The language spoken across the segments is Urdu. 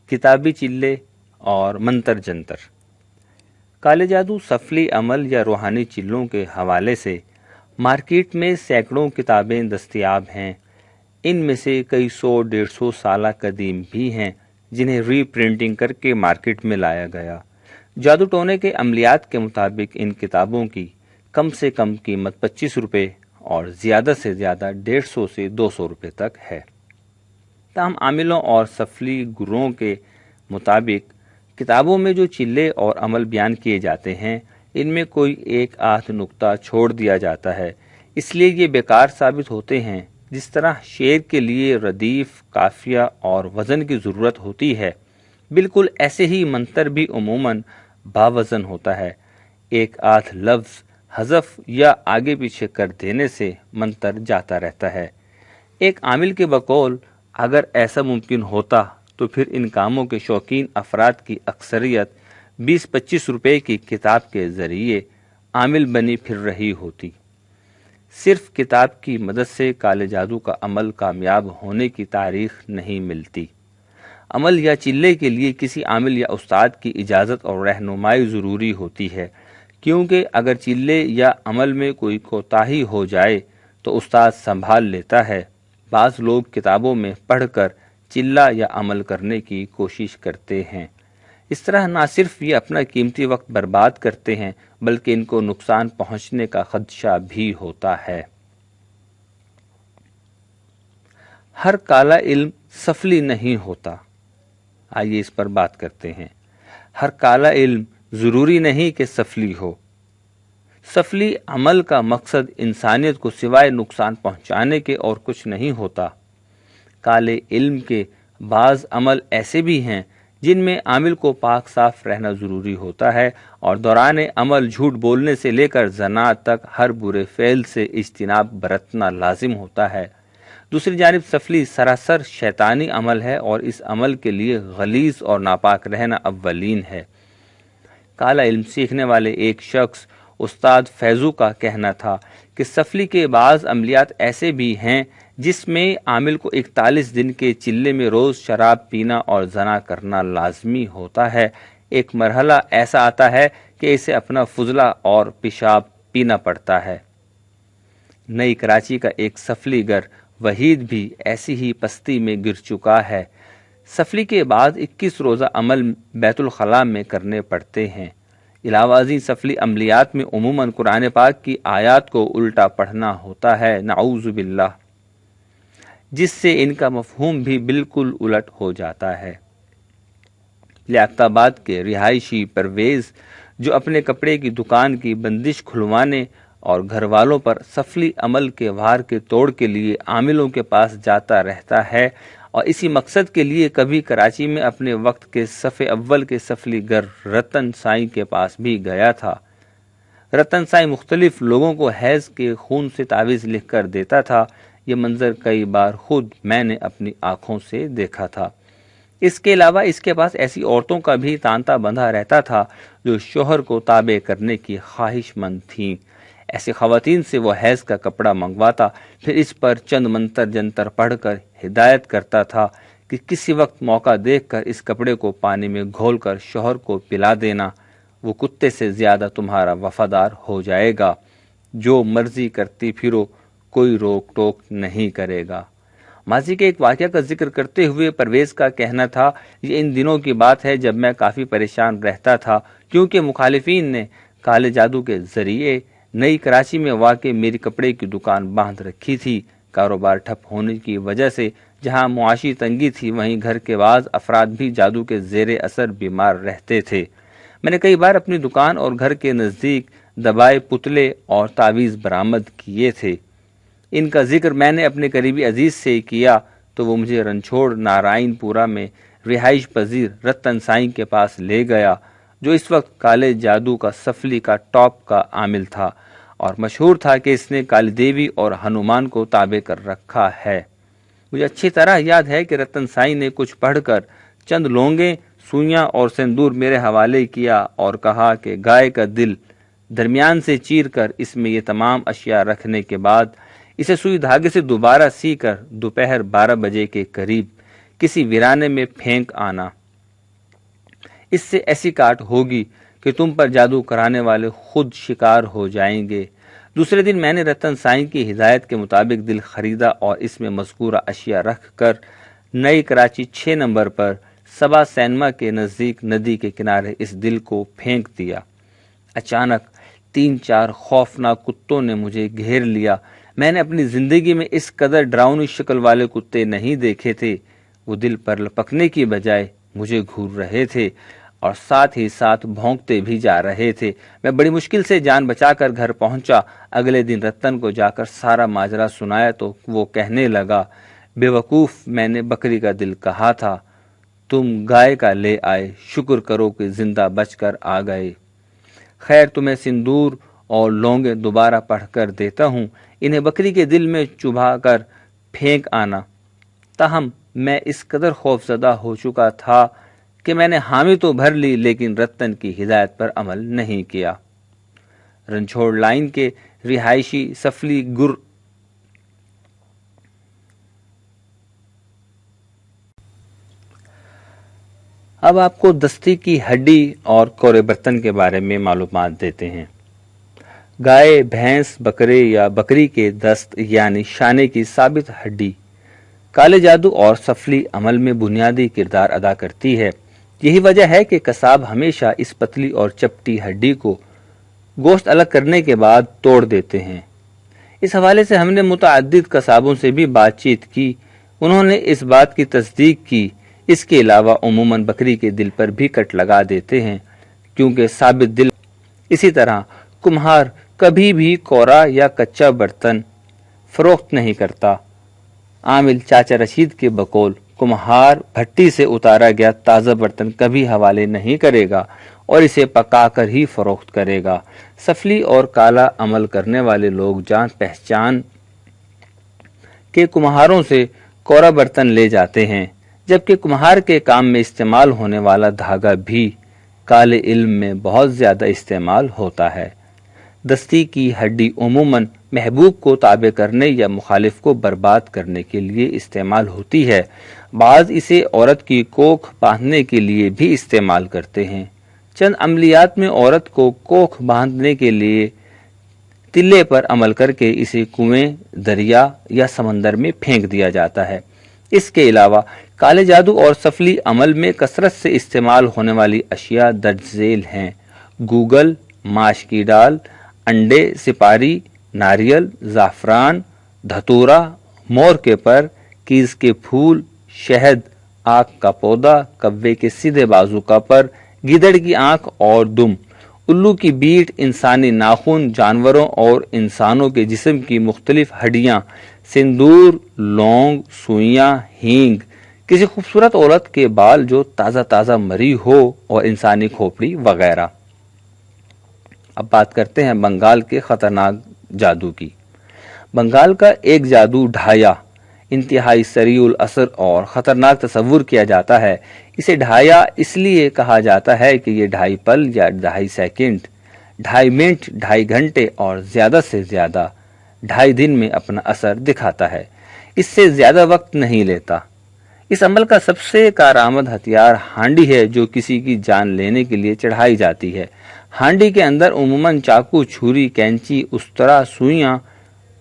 کتابی چلے اور منتر جنتر۔ کالے جادو سفلی عمل یا روحانی چلوں کے حوالے سے مارکیٹ میں سینکڑوں کتابیں دستیاب ہیں۔ ان میں سے کئی 100-150 سالہ قدیم بھی ہیں جنہیں ری پرنٹنگ کر کے مارکیٹ میں لایا گیا۔ جادو ٹونے کے عملیات کے مطابق ان کتابوں کی کم سے کم قیمت 25 روپے اور زیادہ سے زیادہ 150 سے 200 روپے تک ہے۔ تاہم عاملوں اور سفلی گروہوں کے مطابق کتابوں میں جو چلے اور عمل بیان کیے جاتے ہیں ان میں کوئی ایک آدھ نقطہ چھوڑ دیا جاتا ہے، اس لیے یہ بیکار ثابت ہوتے ہیں۔ جس طرح شعر کے لیے ردیف، قافیہ اور وزن کی ضرورت ہوتی ہے، بالکل ایسے ہی منتر بھی عموماً باوزن ہوتا ہے۔ ایک آدھ لفظ حذف یا آگے پیچھے کر دینے سے منتر جاتا رہتا ہے۔ ایک عامل کے بقول اگر ایسا ممکن ہوتا تو پھر ان کاموں کے شوقین افراد کی اکثریت 20-25 روپے کی کتاب کے ذریعے عامل بنی پھر رہی ہوتی۔ صرف کتاب کی مدد سے کالے جادو کا عمل کامیاب ہونے کی تاریخ نہیں ملتی۔ عمل یا چلے کے لیے کسی عامل یا استاد کی اجازت اور رہنمائی ضروری ہوتی ہے، کیونکہ اگر چلے یا عمل میں کوئی کوتاہی ہو جائے تو استاد سنبھال لیتا ہے۔ بعض لوگ کتابوں میں پڑھ کر چلہ یا عمل کرنے کی کوشش کرتے ہیں۔ اس طرح نہ صرف یہ اپنا قیمتی وقت برباد کرتے ہیں بلکہ ان کو نقصان پہنچنے کا خدشہ بھی ہوتا ہے۔ ہر کالا علم سفلی نہیں ہوتا۔ آئیے اس پر بات کرتے ہیں۔ ہر کالا علم ضروری نہیں کہ سفلی ہو۔ سفلی عمل کا مقصد انسانیت کو سوائے نقصان پہنچانے کے اور کچھ نہیں ہوتا۔ کالے علم کے بعض عمل ایسے بھی ہیں جن میں عامل کو پاک صاف رہنا ضروری ہوتا ہے اور دوران عمل جھوٹ بولنے سے لے کر زنا تک ہر برے فعل سے اجتناب برتنا لازم ہوتا ہے۔ دوسری جانب سفلی سراسر شیطانی عمل ہے اور اس عمل کے لیے غلیظ اور ناپاک رہنا اولین ہے۔ کالا علم سیکھنے والے ایک شخص استاد فیضو کا کہنا تھا کہ سفلی کے بعض عملیات ایسے بھی ہیں جس میں عامل کو 41 دن کے چلے میں روز شراب پینا اور زنا کرنا لازمی ہوتا ہے۔ ایک مرحلہ ایسا آتا ہے کہ اسے اپنا فضلہ اور پیشاب پینا پڑتا ہے۔ نئی کراچی کا ایک سفلی گر وحید بھی ایسی ہی پستی میں گر چکا ہے۔ سفلی کے بعد 21 روزہ عمل بیت الخلاء میں کرنے پڑتے ہیں۔ علاوہ ازیں سفلی عملیات میں عموماً قرآن پاک کی آیات کو الٹا پڑھنا ہوتا ہے، نعوذ باللہ، جس سے ان کا مفہوم بھی بالکل الٹ ہو جاتا ہے۔ لیاقت آباد کے رہائشی پرویز جو اپنے کپڑے کی دکان کی بندش کھلوانے اور گھر والوں پر سفلی عمل کے وار کے توڑ کے لیے عاملوں کے پاس جاتا رہتا ہے اور اسی مقصد کے لیے کبھی کراچی میں اپنے وقت کے صف اول کے سفلی گر رتن سائیں کے پاس بھی گیا تھا۔ رتن سائیں مختلف لوگوں کو حیض کے خون سے تعویذ لکھ کر دیتا تھا۔ یہ منظر کئی بار خود میں نے اپنی آنکھوں سے دیکھا تھا۔ اس کے علاوہ اس کے پاس ایسی عورتوں کا بھی تانتا بندھا رہتا تھا جو شوہر کو تابع کرنے کی خواہش مند تھیں۔ ایسی خواتین سے وہ حیض کا کپڑا منگواتا، پھر اس پر چند منتر جنتر پڑھ کر ہدایت کرتا تھا کہ کسی وقت موقع دیکھ کر اس کپڑے کو پانی میں گھول کر شوہر کو پلا دینا، وہ کتے سے زیادہ تمہارا وفادار ہو جائے گا۔ جو مرضی کرتی پھرو، کوئی روک ٹوک نہیں کرے گا۔ ماضی کے ایک واقعہ کا ذکر کرتے ہوئے پرویز کا کہنا تھا، یہ ان دنوں کی بات ہے جب میں کافی پریشان رہتا تھا کیونکہ مخالفین نے کالے جادو کے ذریعے نئی کراچی میں واقع میری کپڑے کی دکان باندھ رکھی تھی۔ کاروبار ٹھپ ہونے کی وجہ سے جہاں معاشی تنگی تھی وہیں گھر کے بعض افراد بھی جادو کے زیر اثر بیمار رہتے تھے۔ میں نے کئی بار اپنی دکان اور گھر کے نزدیک دبائے پتلے اور تعویذ برآمد کیے تھے۔ ان کا ذکر میں نے اپنے قریبی عزیز سے کیا تو وہ مجھے رنچھوڑ نارائن پورہ میں رہائش پذیر رتن سائیں کے پاس لے گیا، جو اس وقت کالے جادو کا سفلی کا ٹاپ کا عامل تھا اور مشہور تھا کہ اس نے کالی دیوی اور ہنومان کو تابع کر رکھا ہے۔ مجھے اچھی طرح یاد ہے کہ رتن سائیں نے کچھ پڑھ کر چند لونگیں، سوئیاں اور سندور میرے حوالے کیا اور کہا کہ گائے کا دل درمیان سے چیر کر اس میں یہ تمام اشیاء رکھنے کے بعد اسے سوئی دھاگے سے دوبارہ سی کر دوپہر 12 بجے کے قریب کسی ویرانے میں پھینک آنا۔ اس سے ایسی کاٹ ہوگی کہ تم پر جادو کرانے والے خود شکار ہو جائیں گے۔ دوسرے دن میں نے رتن سائیں کی ہدایت کے مطابق دل خریدا اور اس میں مذکورہ اشیاء رکھ کر نئی کراچی 6 نمبر پر سبا سینما کے نزدیک ندی کے کنارے اس دل کو پھینک دیا۔ اچانک 3-4 خوفناک کتوں نے مجھے گھیر لیا۔ میں نے اپنی زندگی میں اس قدر ڈراؤنی شکل والے کتے نہیں دیکھے تھے۔ وہ دل پر لپکنے کی بجائے مجھے گھور رہے تھے اور ساتھ ہی ساتھ بھونکتے بھی جا رہے تھے۔ میں بڑی مشکل سے جان بچا کر گھر پہنچا۔ اگلے دن رتن کو جا کر سارا ماجرا سنایا تو وہ کہنے لگا، بے وقوف، میں نے بکری کا دل کہا تھا، تم گائے کا لے آئے، شکر کرو کہ زندہ بچ کر آ گئے۔ خیر، تمہیں سندور اور لونگیں دوبارہ پڑھ کر دیتا ہوں، انہیں بکری کے دل میں چبھا کر پھینک آنا۔ تاہم میں اس قدر خوف زدہ ہو چکا تھا کہ میں نے حامی تو بھر لی لیکن رتن کی ہدایت پر عمل نہیں کیا۔ رنجھوڑ لائن کے رہائشی سفلی گر اب آپ کو دستی کی ہڈی اور کورے برتن کے بارے میں معلومات دیتے ہیں۔ گائے، بھینس، بکرے یا بکری کے دست یعنی شانے کی ثابت ہڈی کالے جادو اور سفلی عمل میں بنیادی کردار ادا کرتی ہے۔ یہی وجہ ہے کہ قصاب ہمیشہ اس پتلی اور چپٹی ہڈی کو گوشت الگ کرنے کے بعد توڑ دیتے ہیں۔ اس حوالے سے ہم نے متعدد قصابوں سے بھی بات چیت کی، انہوں نے اس بات کی تصدیق کی۔ اس کے علاوہ عموماً بکری کے دل پر بھی کٹ لگا دیتے ہیں کیونکہ ثابت دل۔ اسی طرح کمہار کبھی بھی کورا یا کچا برتن فروخت نہیں کرتا۔ عامل چاچا رشید کے بقول کمہار بھٹی سے اتارا گیا تازہ برتن کبھی حوالے نہیں کرے گا اور اسے پکا کر ہی فروخت کرے گا۔ سفلی اور کالا عمل کرنے والے لوگ جان پہچان کے کمہاروں سے کورا برتن لے جاتے ہیں، جبکہ کمہار کے کام میں استعمال ہونے والا دھاگا بھی کالے علم میں بہت زیادہ استعمال ہوتا ہے۔ دستی کی ہڈی عموماً محبوب کو تابع کرنے یا مخالف کو برباد کرنے کے لیے استعمال ہوتی ہے۔ بعض اسے عورت کی کوکھ باندھنے کے لیے بھی استعمال کرتے ہیں۔ چند عملیات میں عورت کو کوکھ باندھنے کے لیے تلے پر عمل کر کے اسے کنویں، دریا یا سمندر میں پھینک دیا جاتا ہے۔ اس کے علاوہ کالے جادو اور سفلی عمل میں کثرت سے استعمال ہونے والی اشیاء درج ذیل ہیں: گوگل، ماش کی ڈال، انڈے، سپاری، ناریل، زعفران، دھتورا، مور کے پر، کیز کے پھول، شہد، آک کا پودا، کوے کے سیدھے بازو کا پر، گیدڑ کی آنکھ اور دم، الو کی بیٹ، انسانی ناخن، جانوروں اور انسانوں کے جسم کی مختلف ہڈیاں، سندور، لونگ، سوئیاں، ہینگ، کسی خوبصورت عورت کے بال جو تازہ مری ہو اور انسانی کھوپڑی وغیرہ۔ اب بات کرتے ہیں بنگال کے خطرناک جادو کی۔ بنگال کا ایک جادو ڈھایا انتہائی سریع الاثر اور خطرناک تصور کیا جاتا ہے۔ اسے ڈھایا اس لیے کہا جاتا ہے کہ یہ 2.5 پل یا 2.5 سیکنڈ، 2.5 منٹ، 2.5 گھنٹے اور زیادہ سے زیادہ 2.5 دن میں اپنا اثر دکھاتا ہے۔ اس سے زیادہ وقت نہیں لیتا۔ اس عمل کا سب سے کارآمد ہتھیار ہانڈی ہے جو کسی کی جان لینے کے لیے چڑھائی جاتی ہے۔ ہانڈی کے اندر عموماً چاقو، چھری، کینچی، استرا، سوئیاں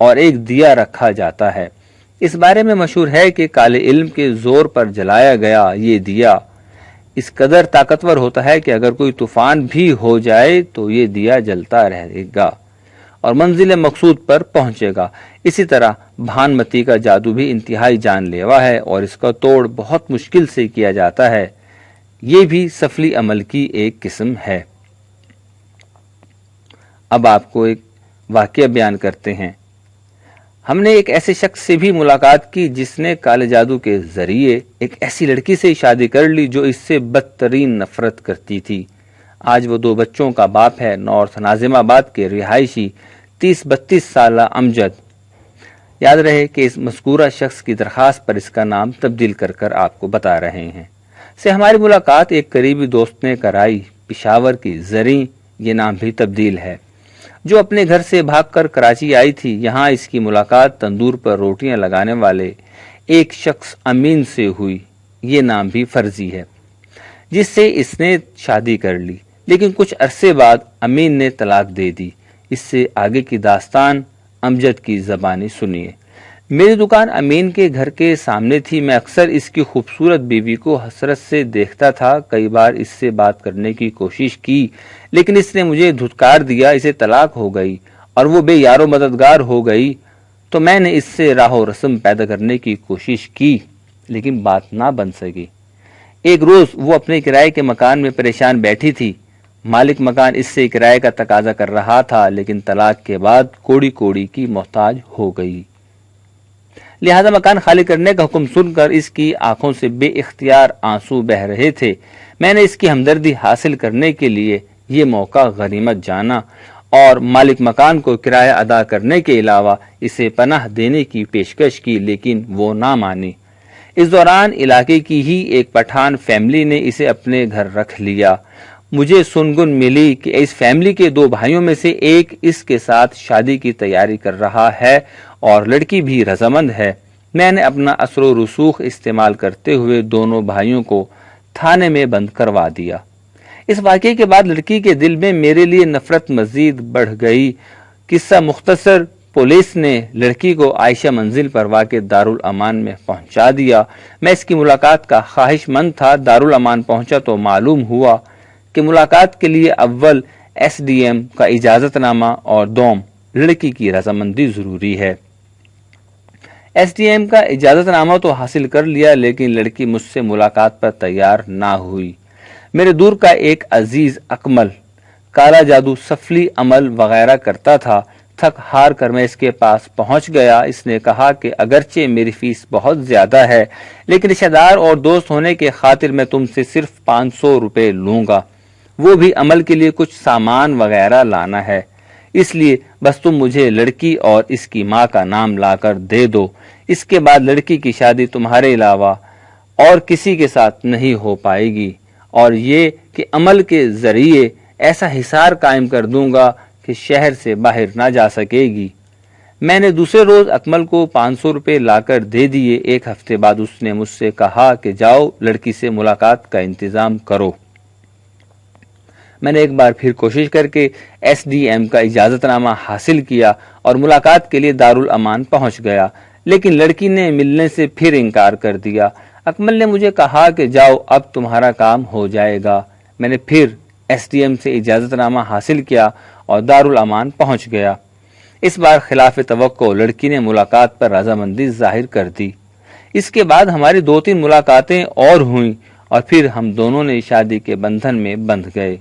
اور ایک دیا رکھا جاتا ہے۔ اس بارے میں مشہور ہے کہ کالے علم کے زور پر جلایا گیا یہ دیا اس قدر طاقتور ہوتا ہے کہ اگر کوئی طوفان بھی ہو جائے تو یہ دیا جلتا رہے گا اور منزل مقصود پر پہنچے گا۔ اسی طرح بھانمتی کا جادو بھی انتہائی جان لیوا ہے اور اس کا توڑ بہت مشکل سے کیا جاتا ہے۔ یہ بھی سفلی عمل کی ایک قسم ہے۔ اب آپ کو ایک واقعہ بیان کرتے ہیں۔ ہم نے ایک ایسے شخص سے بھی ملاقات کی جس نے کالے جادو کے ذریعے ایک ایسی لڑکی سے شادی کر لی جو اس سے بدترین نفرت کرتی تھی۔ آج وہ 2 بچوں کا باپ ہے۔ نارتھ ناظم آباد کے رہائشی 30-32 سالہ امجد، یاد رہے کہ اس مذکورہ شخص کی درخواست پر اس کا نام تبدیل کر آپ کو بتا رہے ہیں، سے ہماری ملاقات ایک قریبی دوست نے کرائی۔ پشاور کی زریں، یہ نام بھی تبدیل ہے، جو اپنے گھر سے بھاگ کر کراچی آئی تھی۔ یہاں اس کی ملاقات تندور پر روٹیاں لگانے والے ایک شخص امین سے ہوئی، یہ نام بھی فرضی ہے۔ جس سے اس نے شادی کر لی، لیکن کچھ عرصے بعد امین نے طلاق دے دی۔ اس سے آگے کی داستان امجد کی زبانی سنیے۔ میری دکان امین کے گھر کے سامنے تھی۔ میں اکثر اس کی خوبصورت بیوی کو حسرت سے دیکھتا تھا۔ کئی بار اس سے بات کرنے کی کوشش کی، لیکن اس نے مجھے دھتکار دیا۔ اسے طلاق ہو گئی اور وہ بے یار و مددگار ہو گئی، تو میں نے اس سے راہ و رسم پیدا کرنے کی کوشش کی، لیکن بات نہ بن سکی۔ ایک روز وہ اپنے کرائے کے مکان میں پریشان بیٹھی تھی۔ مالک مکان اس سے کرائے کا تقاضا کر رہا تھا، لیکن طلاق کے بعد کوڑی کوڑی کی محتاج ہو گئی، لہذا مکان خالی کرنے کا حکم سن کر اس کی آنکھوں سے بے اختیار آنسو بہ رہے تھے۔ میں نے اس کی ہمدردی حاصل کرنے کے لیے یہ موقع غنیمت جانا اور مالک مکان کو کرایہ ادا کرنے کے علاوہ اسے پناہ دینے کی پیشکش کی، لیکن وہ نہ مانی۔ اس دوران علاقے کی ہی ایک پٹھان فیملی نے اسے اپنے گھر رکھ لیا۔ مجھے سنگن ملی کہ اس فیملی کے 2 بھائیوں میں سے ایک اس کے ساتھ شادی کی تیاری کر رہا ہے اور لڑکی بھی رضامند ہے۔ میں نے اپنا اثر و رسوخ استعمال کرتے ہوئے دونوں بھائیوں کو تھانے میں بند کروا دیا۔ اس واقعے کے بعد لڑکی کے دل میں میرے لیے نفرت مزید بڑھ گئی۔ قصہ مختصر، پولیس نے لڑکی کو عائشہ منزل پر واقع دارالامان میں پہنچا دیا۔ میں اس کی ملاقات کا خواہش مند تھا۔ دارالامان پہنچا تو معلوم ہوا کہ ملاقات کے لیے اول SDM کا اجازت نامہ اور دوم لڑکی کی رضامندی ضروری ہے۔ SDM کا اجازت نامہ تو حاصل کر لیا، لیکن لڑکی مجھ سے ملاقات پر تیار نہ ہوئی۔ میرے دور کا ایک عزیز اکمل کالا جادو، سفلی عمل وغیرہ کرتا تھا۔ تھک ہار کر میں اس کے پاس پہنچ گیا۔ اس نے کہا کہ اگرچہ میری فیس بہت زیادہ ہے، لیکن رشتہ دار اور دوست ہونے کے خاطر میں تم سے صرف 500 روپے لوں گا، وہ بھی عمل کے لیے کچھ سامان وغیرہ لانا ہے۔ اس لیے بس تم مجھے لڑکی اور اس کی ماں کا نام لا کر دے دو۔ اس کے بعد لڑکی کی شادی تمہارے علاوہ اور کسی کے ساتھ نہیں ہو پائے گی، اور یہ کہ عمل کے ذریعے ایسا حصار قائم کر دوں گا کہ شہر سے باہر نہ جا سکے گی۔ میں نے دوسرے روز اکمل کو 500 روپے لا کر دے دیے۔ ایک ہفتے بعد اس نے مجھ سے کہا کہ جاؤ لڑکی سے ملاقات کا انتظام کرو۔ میں نے ایک بار پھر کوشش کر کے SDM کا اجازت نامہ حاصل کیا اور ملاقات کے لیے دارالامان پہنچ گیا، لیکن لڑکی نے ملنے سے پھر انکار کر دیا۔ اکمل نے مجھے کہا کہ جاؤ اب تمہارا کام ہو جائے گا۔ میں نے پھر SDM سے اجازت نامہ حاصل کیا اور دارالامان پہنچ گیا۔ اس بار خلاف توقع لڑکی نے ملاقات پر رضامندی ظاہر کر دی۔ اس کے بعد ہماری 2-3 ملاقاتیں اور ہوئیں اور پھر ہم دونوں نے شادی کے بندھن میں بندھ گئے۔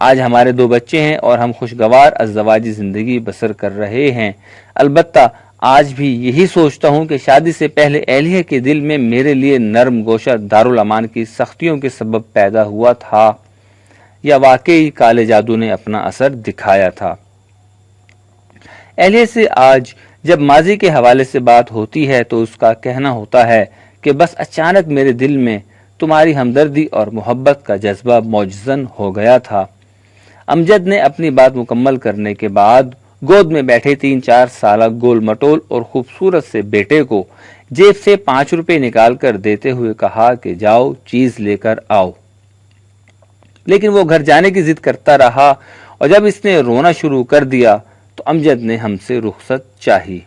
آج ہمارے 2 بچے ہیں اور ہم خوشگوار ازدواجی زندگی بسر کر رہے ہیں۔ البتہ آج بھی یہی سوچتا ہوں کہ شادی سے پہلے اہلیہ کے دل میں میرے لیے نرم گوشہ دارالامان کی سختیوں کے سبب پیدا ہوا تھا، یا واقعی کالے جادو نے اپنا اثر دکھایا تھا۔ اہلیہ سے آج جب ماضی کے حوالے سے بات ہوتی ہے تو اس کا کہنا ہوتا ہے کہ بس اچانک میرے دل میں تمہاری ہمدردی اور محبت کا جذبہ معجزن ہو گیا تھا۔ امجد نے اپنی بات مکمل کرنے کے بعد گود میں بیٹھے 3-4 سالہ گول مٹول اور خوبصورت سے بیٹے کو جیب سے 5 روپے نکال کر دیتے ہوئے کہا کہ جاؤ چیز لے کر آؤ، لیکن وہ گھر جانے کی ضد کرتا رہا، اور جب اس نے رونا شروع کر دیا تو امجد نے ہم سے رخصت چاہی۔